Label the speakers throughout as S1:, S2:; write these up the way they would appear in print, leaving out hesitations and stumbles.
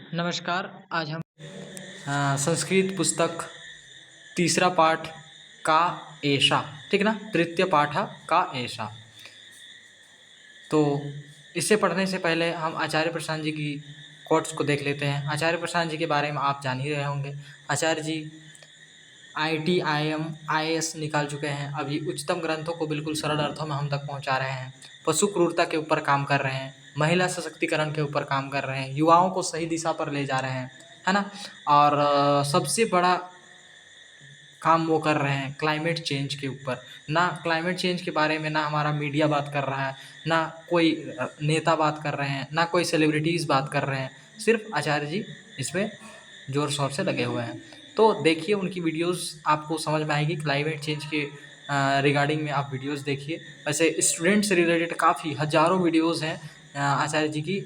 S1: नमस्कार। आज हम संस्कृत पुस्तक तीसरा पाठ का एषा, ठीक ना, तृतीय पाठ का एषा। तो इसे पढ़ने से पहले हम आचार्य प्रशांत जी की कोट्स को देख लेते हैं। आचार्य प्रशांत जी के बारे में आप जान ही रहे होंगे। आचार्य जी IIT, IIM, IAS निकाल चुके हैं। अभी उच्चतम ग्रंथों को बिल्कुल सरल अर्थों में हम तक पहुंचा रहे हैं। पशु क्रूरता के ऊपर काम कर रहे हैं, महिला सशक्तिकरण के ऊपर काम कर रहे हैं, युवाओं को सही दिशा पर ले जा रहे हैं, है ना। और सबसे बड़ा काम वो कर रहे हैं क्लाइमेट चेंज के ऊपर। ना क्लाइमेट चेंज के बारे में ना हमारा मीडिया बात कर रहा है, ना कोई नेता बात कर रहे हैं, ना कोई सेलिब्रिटीज़ बात कर रहे हैं। सिर्फ आचार्य जी इसमें ज़ोर शोर से लगे हुए हैं। तो देखिए उनकी वीडियोस, आपको समझ में आएगी। क्लाइमेट चेंज के रिगार्डिंग में आप वीडियोस देखिए। वैसे स्टूडेंट से रिलेटेड काफ़ी हज़ारों वीडियोस हैं आचार्य जी की।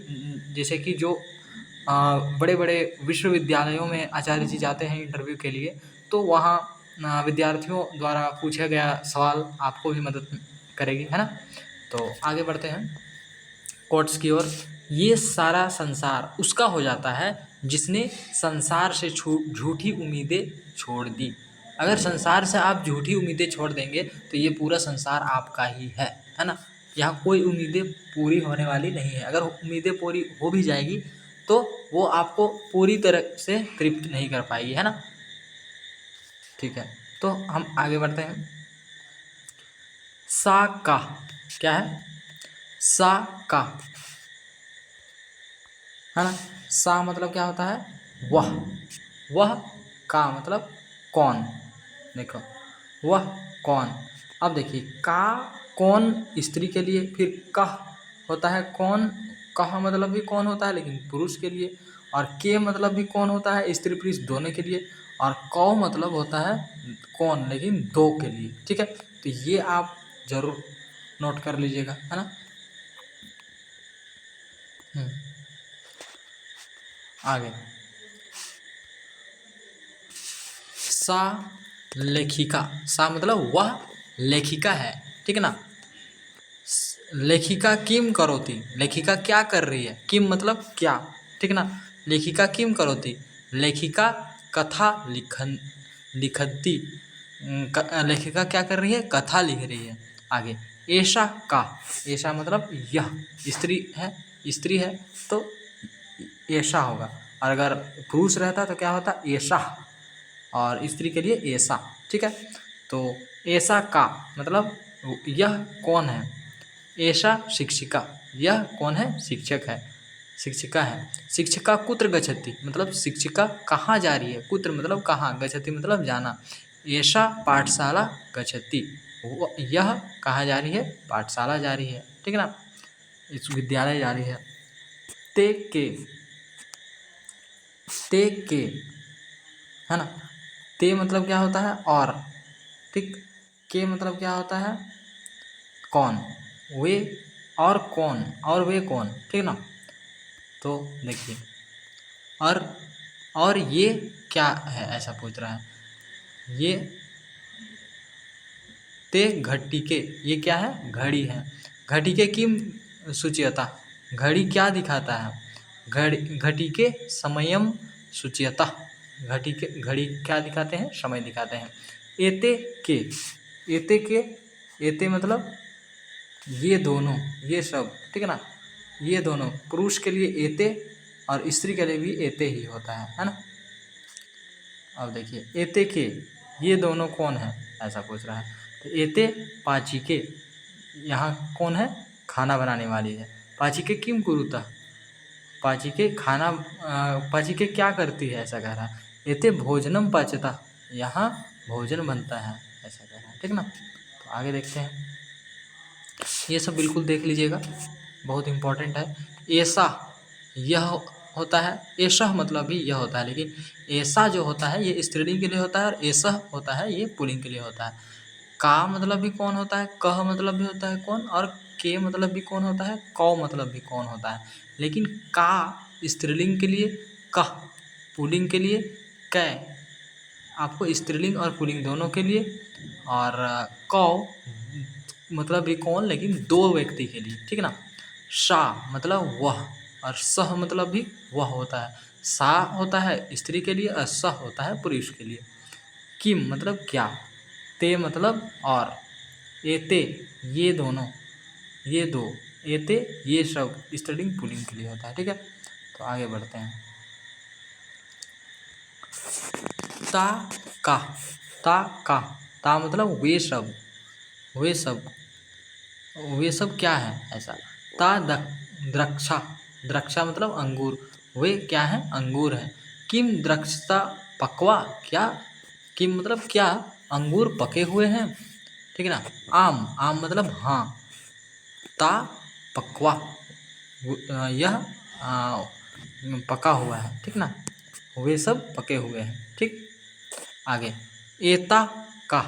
S1: जैसे कि जो बड़े बड़े विश्वविद्यालयों में आचार्य जी जाते हैं इंटरव्यू के लिए, तो वहाँ विद्यार्थियों द्वारा पूछा गया सवाल आपको भी मदद करेगी, है ना। तो आगे बढ़ते हैं कोट्स की ओर। ये सारा संसार उसका हो जाता है जिसने संसार से झूठी उम्मीदें छोड़ दी। अगर संसार से आप झूठी उम्मीदें छोड़ देंगे तो ये पूरा संसार आपका ही है ना। यहाँ कोई उम्मीदें पूरी होने वाली नहीं है। अगर उम्मीदें पूरी हो भी जाएगी तो वो आपको पूरी तरह से तृप्त नहीं कर पाएगी, है ना। ठीक है, तो हम आगे बढ़ते हैं। सा का क्या है? सा का, है ना। सा मतलब क्या होता है? वह का मतलब कौन। देखो, वह कौन। अब देखिए, का कौन स्त्री के लिए, फिर कह होता है कौन। कह मतलब भी कौन होता है लेकिन पुरुष के लिए, और के मतलब भी कौन होता है स्त्री पुरुष दोनों के लिए, और कौ मतलब होता है कौन लेकिन दो के लिए। ठीक है, तो ये आप जरूर नोट कर लीजिएगा, है ना। आगे, सा लेखिका। सा मतलब वह लेखिका है, ठीक है ना। लेखिका किम करोति, लेखिका क्या कर रही है। किम मतलब क्या, ठीक ना। लेखिका किम करोति, लेखिका कथा लिखती। लेखिका क्या कर रही है? कथा लिख रही है। आगे, ऐसा का। ऐसा मतलब यह स्त्री है, स्त्री है तो ऐसा होगा। और अगर पुरुष रहता तो क्या होता? ऐसा, और स्त्री के लिए ऐसा। ठीक है, तो ऐसा का मतलब यह कौन है। ऐसा शिक्षिका, यह कौन है? शिक्षक है, शिक्षिका है। शिक्षिका कुत्र गच्छति मतलब शिक्षिका कहाँ जा रही है। कुत्र मतलब कहाँ, गच्छति मतलब जाना। ऐसा पाठशाला गच्छति, यह कहाँ जा रही है? पाठशाला जा रही है, ठीक है ना, इस विद्यालय जा रही है। ते के, है ना। ते मतलब क्या होता है? और, ठीक। के मतलब क्या होता है? कौन, वे और कौन, और वे कौन, ठीक ना। तो देखिए, और ये क्या है ऐसा पूछ रहा है। ये ते घटी के, ये क्या है? घड़ी है। घटी के किम सूच्यता, घड़ी क्या दिखाता है? घटी के समयम सूच्यता, घड़ी क्या दिखाते हैं? समय दिखाते हैं। एते के, एते मतलब ये दोनों, ये सब, ठीक है ना। ये दोनों पुरुष के लिए एते और स्त्री के लिए भी एते ही होता है ना। अब देखिए, एते के ये दोनों कौन है ऐसा पूछ रहा है। तो एते पाचिके, यहाँ कौन है? खाना बनाने वाली है। पाचिके किम कुरुता, पाचिके खाना, पाचिके क्या करती है ऐसा कह रहा है। एते भोजनम पाचता, यहाँ भोजन बनता है ऐसा कह रहा है, ठीक ना। तो आगे देखते हैं, ये सब बिल्कुल देख लीजिएगा, बहुत इम्पोर्टेंट है। ऐसा यह होता है, ऐसा मतलब भी यह होता है, लेकिन ऐसा जो होता है ये स्त्रीलिंग के लिए होता है, और ऐसा होता है ये पुल्लिंग के लिए होता है। का मतलब भी कौन होता है, कह मतलब भी होता है कौन, और के मतलब भी कौन होता है, कौ मतलब भी कौन होता है। लेकिन का स्त्रीलिंग के लिए, कह पुल्लिंग के लिए, कै आपको स्त्रीलिंग और पुल्लिंग दोनों के लिए, और कौ मतलब भी कौन लेकिन दो व्यक्ति के लिए, ठीक है ना। सा मतलब वह, और सह मतलब भी वह होता है। सा होता है स्त्री के लिए और सह होता है पुरुष के लिए। किम मतलब क्या, ते मतलब और, एते ये दोनों, ये दो, एते ये सब स्त्रीलिंग पुल्लिंग के लिए होता है। ठीक है, तो आगे बढ़ते हैं। ता का, ता का, ता मतलब वे सब, वे सब, वे सब क्या है ऐसा। ता द्रक्षा, द्रक्षा मतलब अंगूर, वे क्या है अंगूर है। किम द्रक्षता पकवा, क्या, किम मतलब क्या अंगूर पके हुए हैं। ठीक है ना। आम, आम मतलब हाँ। ता पकवा यह पका हुआ है। ठीक ना, वे सब पके हुए हैं। ठीक, आगे एता का,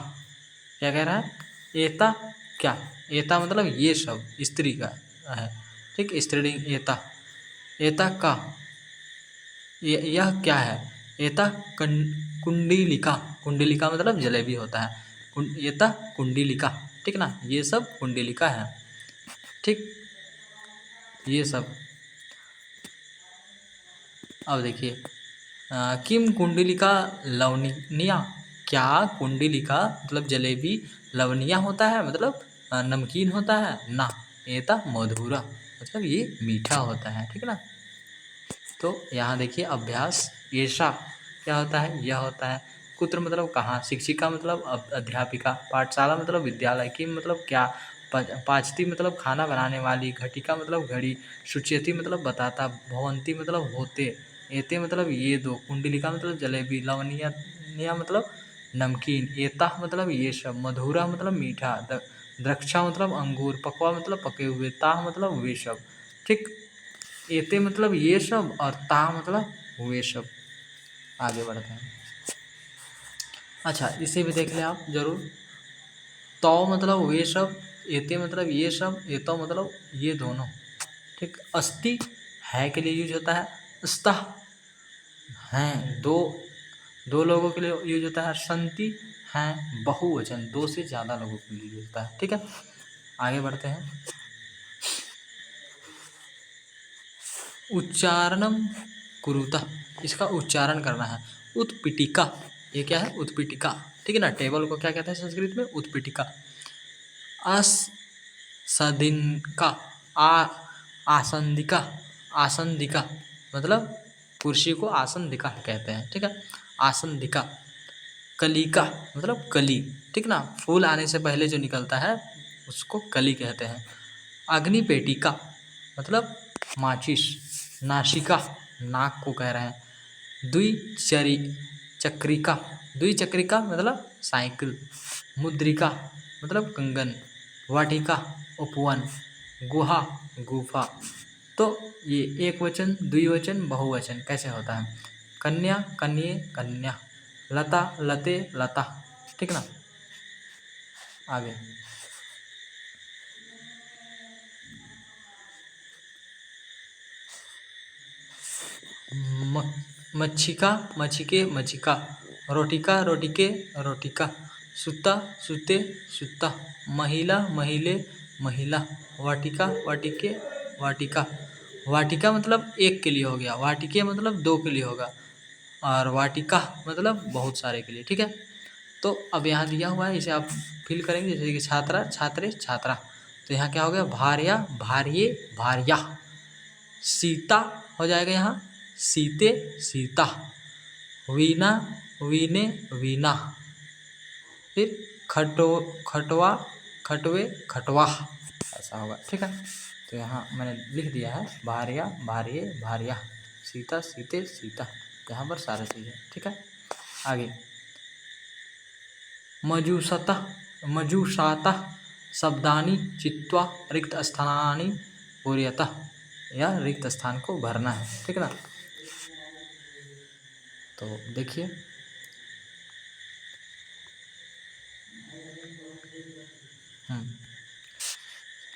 S1: क्या कह रहा है, एता क्या, एता मतलब ये सब स्त्री का है। ठीक, स्त्रीलिंग एता, एता का यह क्या है, एता कुंडलिका, कुंडलिका मतलब जलेबी होता है। एता कुंडलिका, ठीक ना, ये सब कुंडलिका है। ठीक, ये सब। अब देखिए किम कुंडलिका लवनिया, क्या कुंडलिका मतलब जलेबी लवनिया होता है मतलब नमकीन होता है ना, एता मधुरा मतलब ये मीठा होता है। ठीक है ना। तो यहाँ देखिए अभ्यास, ऐसा क्या होता है, यह होता है। कुत्र मतलब कहाँ, शिक्षिका मतलब अध्यापिका, पाठशाला मतलब विद्यालय, किम मतलब क्या, पाचती मतलब खाना बनाने वाली, घटिका मतलब घड़ी, शुच्यति मतलब बताता, भवंती मतलब होते, एते मतलब ये दो, कुंडलिका मतलब जलेबी, लवनिया मतलब नमकीन, एता मतलब ये सब, मधुरा मतलब मीठा, द्रक्षा मतलब अंगूर, पकवा मतलब पके हुए, ताह मतलब वे सब। ठीक, एते मतलब ये सब और ता मतलब वे सब। आगे बढ़ते हैं। अच्छा, इसे भी देख लें आप जरूर। तो मतलब वे सब, एते मतलब ये सब, एतो मतलब ये दोनों। ठीक, अस्ति है के लिए यूज होता है, स्तः हैं दो, दो लोगों के लिए यूज होता है, संति हैं बहुवचन, दो से ज़्यादा लोगों के लिए यूज होता है। ठीक है, आगे बढ़ते हैं। उच्चारणम कुरुतः, इसका उच्चारण करना है। उत्पीठिका, ये क्या है उत्पीठिका। ठीक है ना, टेबल को क्या कहते हैं संस्कृत में, उत्पीठिका। सदिनका, आसंदिका, आसंदिका मतलब कुर्सी को आसंदिका कहते हैं। ठीक है, आसंदिका। कलिका मतलब कली, ठीक ना, फूल आने से पहले जो निकलता है उसको कली कहते हैं। अग्निपेटिका मतलब माचिस, नासिका नाक को कह रहे हैं। द्विचरी चक्रिका, द्विचक्रिका मतलब साइकिल। मुद्रिका मतलब कंगन। वाटिका उपवन। गुहा गुफा। तो ये एक वचन, द्विवचन, बहुवचन कैसे होता है। कन्या कन्ये कन्या, लता लते लता। ठीक ना, आगे मच्छिका मच्छिके मच्छिका, रोटिका रोटिके रोटिका, सुता सुते सुता, महिला महिले महिला, वाटिका वाटिके वाटिका। वाटिका मतलब एक के लिए हो गया, वाटिके मतलब दो के लिए होगा, और वाटिका मतलब बहुत सारे के लिए। ठीक है, तो अब यहाँ दिया हुआ है, इसे आप फिल करेंगे जैसे कि छात्रा छात्रे छात्रा। तो यहाँ क्या हो गया, भार्या भार्ये भार्या, सीता हो जाएगा यहाँ, सीते सीता, वीणा वीणे वीणा, फिर खटवा खटवे खटवा, ऐसा होगा। ठीक है, तो यहाँ मैंने लिख दिया है भार्या भार्ये भार्या, सीता सीते सीता, यहाँ पर सारे चीज़ है। ठीक है, आगे मजुसता मजुषाता शब्दानी चित्वा रिक्त स्थानानि पूर्यतः, या रिक्त स्थान को भरना है। ठीक है ना, तो देखिए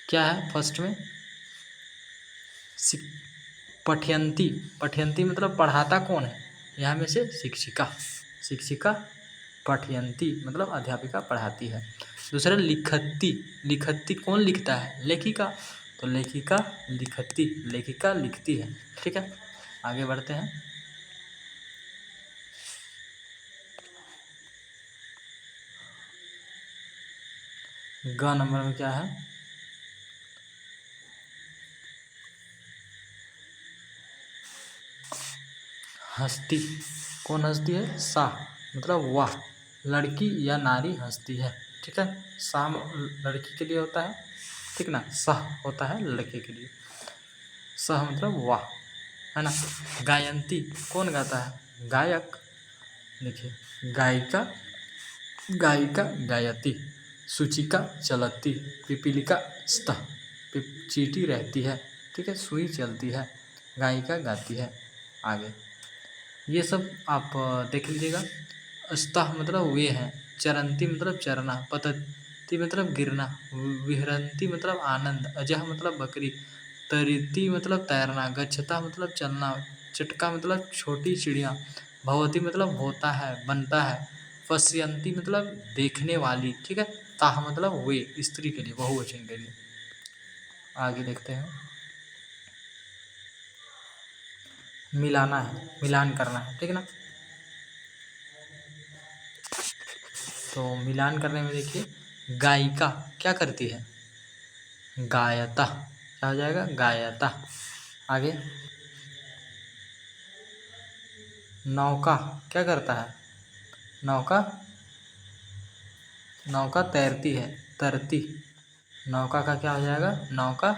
S1: क्या है फर्स्ट में, पठयंती, पठयंती मतलब पढ़ाता कौन है, यहाँ में से शिक्षिका, शिक्षिका पठयंती मतलब अध्यापिका पढ़ाती है। दूसरा लिखती, लिखती कौन लिखता है, लेखिका, तो लेखिका लिखती, लेखिका लिखती है। ठीक है, आगे बढ़ते हैं। ग नंबर में क्या है? हस्ती। कौन हंसती है? सा मतलब वाह, लड़की या नारी हंसती है। ठीक है, सा लड़की के लिए होता है, ठीक ना, सह होता है लड़के के लिए। सह मतलब वाह, है ना। गायंती, कौन गाता है? गायक। देखिए, गायिका, गायिका गायती, सूचिका चलती, पिपीलिका स्तः, चींटी रहती है। ठीक है, सुई चलती है, गायिका गाती है। आगे ये सब आप देख लीजिएगा। स्तः मतलब वे हैं, चरंती मतलब चरना, पतती मतलब गिरना, विहरंती मतलब आनंद, अजह मतलब बकरी, तरिती मतलब तैरना, गच्छता मतलब चलना, चटका मतलब छोटी चिड़िया, भवती मतलब होता है, बनता है, पश्यंती मतलब देखने वाली। ठीक है, ताह मतलब वे, स्त्री के लिए, बहुवचन के लिए। आगे देखते हैं। मिलाना है, मिलान करना है, ठीक है ना। तो मिलान करने में देखिए, गायिका क्या करती है? गायता। क्या हो जाएगा? गायता। आगे, नौका क्या करता है? नौका, नौका तैरती है, तरती। नौका का क्या हो जाएगा? नौका,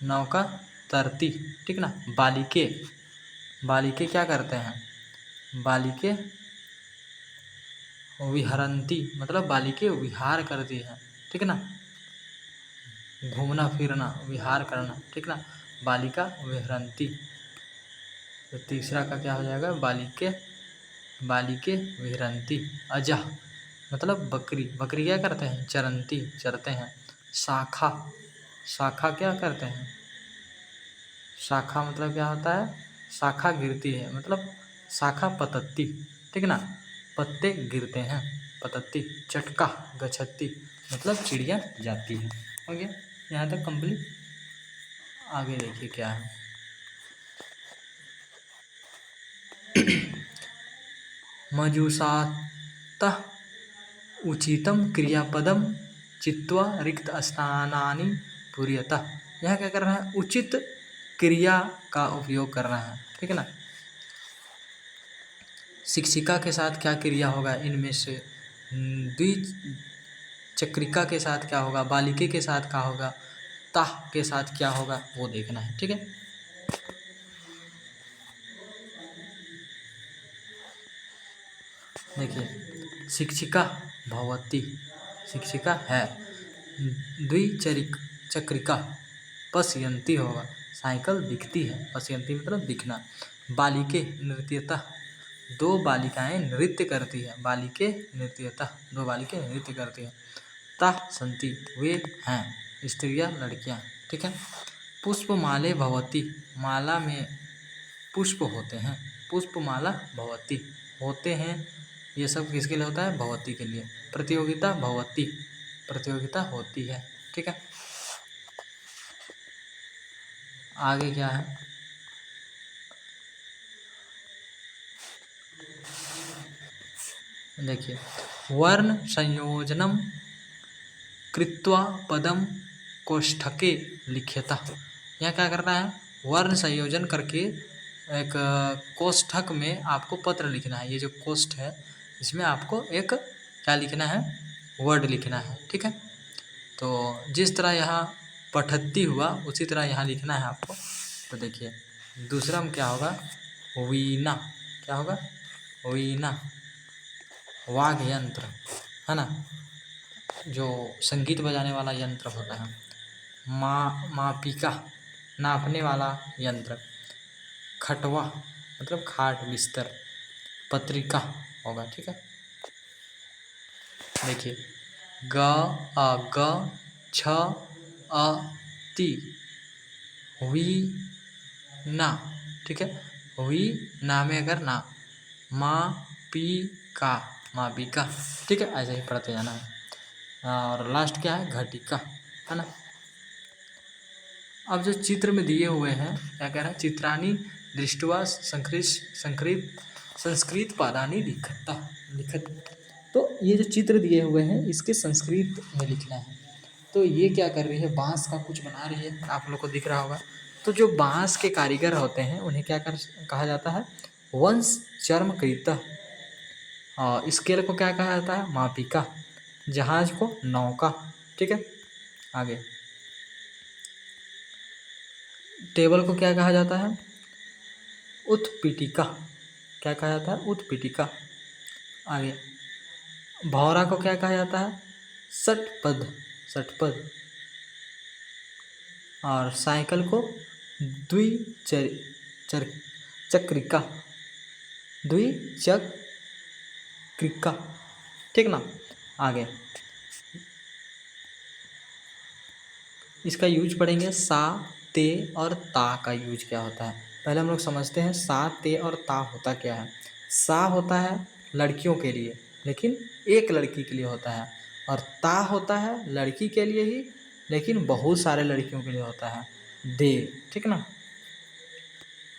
S1: नौका तरती। ठीक ना। बालिके, बालिके क्या करते हैं? बालिके विहरंती मतलब बालिके विहार करती हैं। ठीक ना, घूमना फिरना, विहार करना। ठीक ना, बालिका विहरंती। तो तीसरा का क्या हो जाएगा? बालिके, बालिके विहरंती। अजह मतलब बकरी, बकरी क्या करते हैं? चरंती, चरते हैं। शाखा, शाखा क्या करते हैं? शाखा मतलब क्या होता है? शाखा गिरती है मतलब शाखा पतत्ती। ठीक ना, पत्ते गिरते हैं, पतत्ती। चटका गछत्ती मतलब चिड़िया जाती है। हो गया यहाँ तक कंप्लीट। आगे देखिए क्या है। मजुषातः उचितम क्रियापदम चित्वा रिक्त स्थानानि पूर्यतः। यहाँ क्या कर रहा है? उचित क्रिया का उपयोग कर रहा है। ठीक है ना। शिक्षिका के साथ क्या क्रिया होगा इनमें से? द्विचक्रिका के साथ क्या होगा? बालिके के साथ क्या होगा? ताह के साथ क्या होगा? वो देखना है। ठीक है, देखिए, शिक्षिका भवती, शिक्षिका है। द्विचरिक चक्रिका पश्यंती होगा, साइकिल दिखती है, पश्यंती मतलब दिखना। बालिके नृत्यतः, दो बालिकाएं नृत्य करती है, बालिके नृत्यतः, दो बालिकें नृत्य करती हैं। ताः संति वे हैं, स्त्रियां लड़कियां। ठीक है। पुष्पमाले भवती, माला में पुष्प होते हैं, पुष्पमाला भवती होते हैं। ये सब किसके लिए होता है? भवती के लिए। प्रतियोगिता भवती, प्रतियोगिता होती है। ठीक है, आगे क्या है? देखिए, वर्ण संयोजनम कृत्वा पदम कोष्ठके लिख्यता। यहाँ क्या करना है? वर्ण संयोजन करके एक कोष्ठक में आपको पत्र लिखना है। ये जो कोष्ठ है इसमें आपको एक क्या लिखना है? वर्ड लिखना है। ठीक है, तो जिस तरह यहाँ पठती हुआ उसी तरह यहाँ लिखना है आपको। तो देखिए, दूसरा में क्या होगा? वीणा। क्या होगा? वीणा, वाद्य यंत्र, है ना, जो संगीत बजाने वाला यंत्र होता है। मापिका, नापने वाला यंत्र। खटवा मतलब खाट बिस्तर। पत्रिका होगा। ठीक है, देखिए, ग अ ग छ अ ती, वी ना। ठीक है, वी ना में अगर ना, माँ पी का, मापिका। ठीक है, ऐसे ही पढ़ते जाना है। और लास्ट क्या है? घटिका, है ना। अब जो चित्र में दिए हुए हैं क्या कह रहा है, चित्राणी दृष्टवा संस्कृत पादानी लिखत। तो ये जो चित्र दिए हुए हैं इसके संस्कृत में लिखना है। तो ये क्या कर रही है, बांस का कुछ बना रही है, आप लोग को दिख रहा होगा। तो जो बांस के कारीगर होते हैं उन्हें क्या कहा जाता है, वंश चर्म कृत। स्केल को क्या कहा जाता है, मापिका। जहाज को नौका। ठीक है, आगे टेबल को क्या कहा जाता है, उत्पीठिका। क्या कहा जाता है, उत्पीठिका। आगे भौरा को क्या कहा जाता है, षटपद। और साइकिल को चक्रिका। ठीक ना। आगे इसका यूज पढ़ेंगे, सा ते और ता का यूज क्या होता है। पहले हम लोग समझते हैं सा ते और ता होता क्या है। सा होता है लड़कियों के लिए, लेकिन एक लड़की के लिए होता है। और ता होता है लड़की के लिए ही, लेकिन बहुत सारे लड़कियों के लिए होता है, दे। ठीक ना।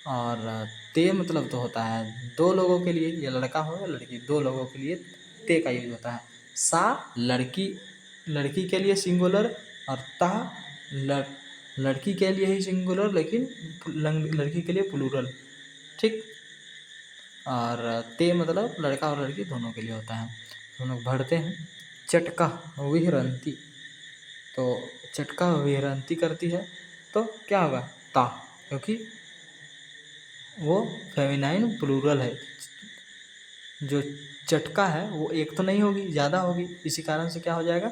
S1: और ते मतलब तो होता है दो लोगों के लिए, या लड़का हो या लड़की, दो लोगों के लिए ते का यूज होता है। सा लड़की के लिए सिंगुलर, और ता लड़की के लिए ही सिंगुलर, लेकिन लड़की के लिए प्लूरल। ठीक। और ते मतलब लड़का और लड़की दोनों के लिए होता है। तो हम लोग बढ़ते हैं, चटका विहरंती। तो चटका विहरंती करती है तो क्या होगा, ता, क्योंकि वो फेमिनाइन प्लूरल है। जो चटका है वो एक तो नहीं होगी, ज़्यादा होगी, इसी कारण से क्या हो जाएगा,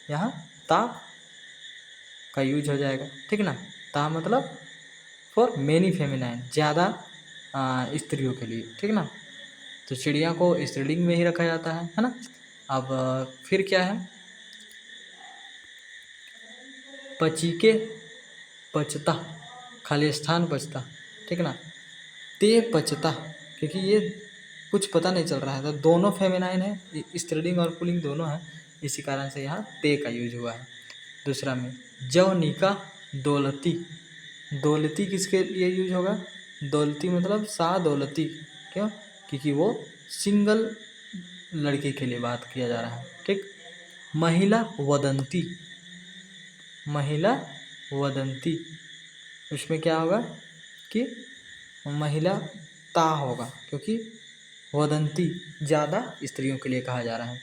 S1: यहाँ ता का यूज हो जाएगा। ठीक ना। ता मतलब फॉर मेनी फेमिनाइन, ज़्यादा स्त्रियों के लिए। ठीक ना। तो चिड़िया को स्त्रीलिंग में ही रखा जाता है ना। अब फिर क्या है, पचीके पचता, खाली स्थान बचता। ठीक ना। ते पचता, क्योंकि ये कुछ पता नहीं चल रहा है, तो दोनों फेमिनाइन है, स्त्रीलिंग और पुल्लिंग दोनों है, इसी कारण से यहाँ ते का यूज हुआ है। दूसरा में जवनिका दौलती। दौलती किसके लिए यूज होगा, दौलती मतलब सा दौलती। क्यों, क्योंकि वो सिंगल लड़की के लिए बात किया जा रहा है। ठीक। महिला वदंती, महिला वदंती, उसमें क्या होगा कि महिला ता होगा, क्योंकि वदंती ज़्यादा स्त्रियों के लिए कहा जा रहा है।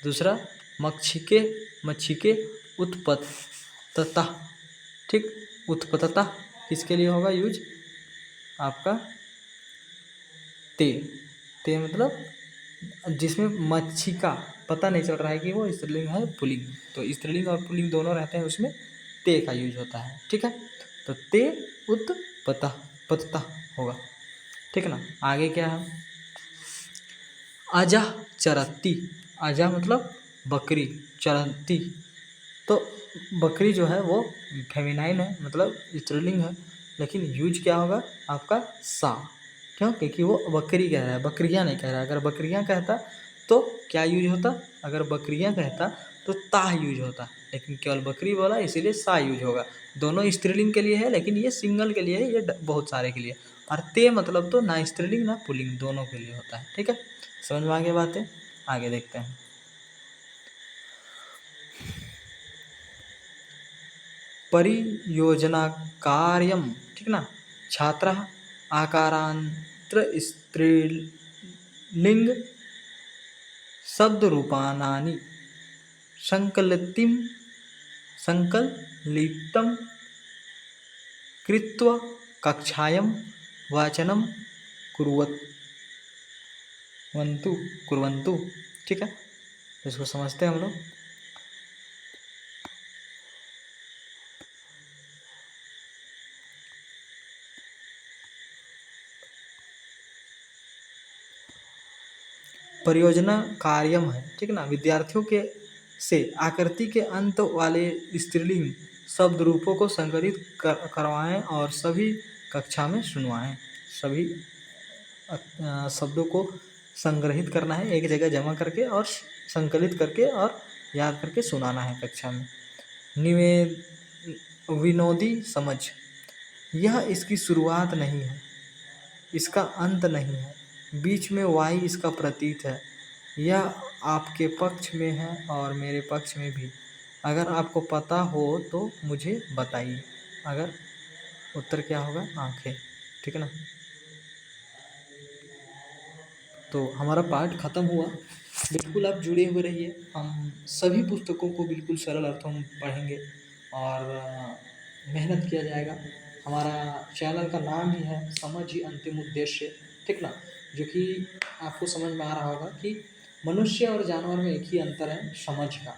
S1: दूसरा मच्छिके उत्पत्तता। ठीक। उत्पत्तता किसके लिए होगा यूज, आपका ते मतलब जिसमें मच्छी का पता नहीं चल रहा है कि वो स्त्रीलिंग है पुल्लिंग, तो स्त्रीलिंग और पुल्लिंग दोनों रहते हैं, उसमें ते का यूज होता है। ठीक है, तो ते उत्पत्तता होगा। ठीक ना। आगे क्या है, अजा चरती। अजा मतलब बकरी, चरती तो बकरी जो है वो फेमिनाइन है, मतलब स्त्रीलिंग है, लेकिन यूज क्या होगा आपका सा। क्यों, क्योंकि वो बकरी कह रहा है, बकरियां नहीं कह रहा है। अगर बकरियां कहता तो क्या यूज होता, अगर बकरियां कहता तो ता यूज होता, लेकिन केवल बकरी बोला इसीलिए सा यूज होगा। दोनों स्त्रीलिंग के लिए है, लेकिन ये सिंगल के लिए है, ये बहुत सारे के लिए। और ते मतलब तो ना स्त्रीलिंग ना पुल्लिंग, दोनों के लिए होता है। ठीक है, समझ में आ गई बातें। आगे देखते हैं, परियोजना कार्यम। ठीक ना। छात्र आकारांतर स्त्रीलिंग शब्द रूपानानि संकलितम कृत्वा कक्षायां वाचनम कुर्वन्तु। ठीक है, इसको समझते हैं हम लोग। परियोजना कार्यम है। ठीक ना। विद्यार्थियों के से आकृति के अंत वाले स्त्रीलिंग शब्द रूपों को संकलित करवाएं और सभी कक्षा में सुनवाएं। सभी शब्दों को संग्रहित करना है, एक जगह जमा करके और संकलित करके और याद करके सुनाना है कक्षा में। विनोदी समझ, यह इसकी शुरुआत नहीं है, इसका अंत नहीं है, बीच में वाई इसका प्रतीक है। यह आपके पक्ष में है और मेरे पक्ष में भी। अगर आपको पता हो तो मुझे बताइए। अगर उत्तर क्या होगा? आँखें। ठीक है ना? तो हमारा पाठ ख़त्म हुआ। बिल्कुल आप जुड़े हुए रहिए। हम सभी पुस्तकों को बिल्कुल सरल अर्थों में पढ़ेंगे और मेहनत किया जाएगा। हमारा चैनल का नाम ही है समझ ही अंतिम उद्देश्य, ठीक ना? जो कि आपको समझ में आ रहा होगा कि मनुष्य और जानवर में एक ही अंतर है, समझ का।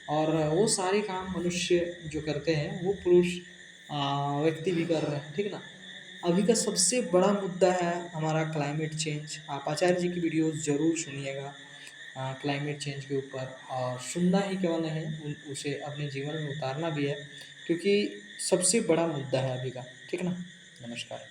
S1: और वो सारे काम मनुष्य जो करते हैं वो पुरुष व्यक्ति भी कर रहे हैं, ठीक ना? अभी का सबसे बड़ा मुद्दा है हमारा क्लाइमेट चेंज। आप आचार्य जी की वीडियोस ज़रूर सुनिएगा क्लाइमेट चेंज के ऊपर, और सुनना ही केवल नहीं, उसे अपने जीवन में उतारना भी है, क्योंकि सबसे बड़ा मुद्दा है अभी का। ठीक है ना? नमस्कार।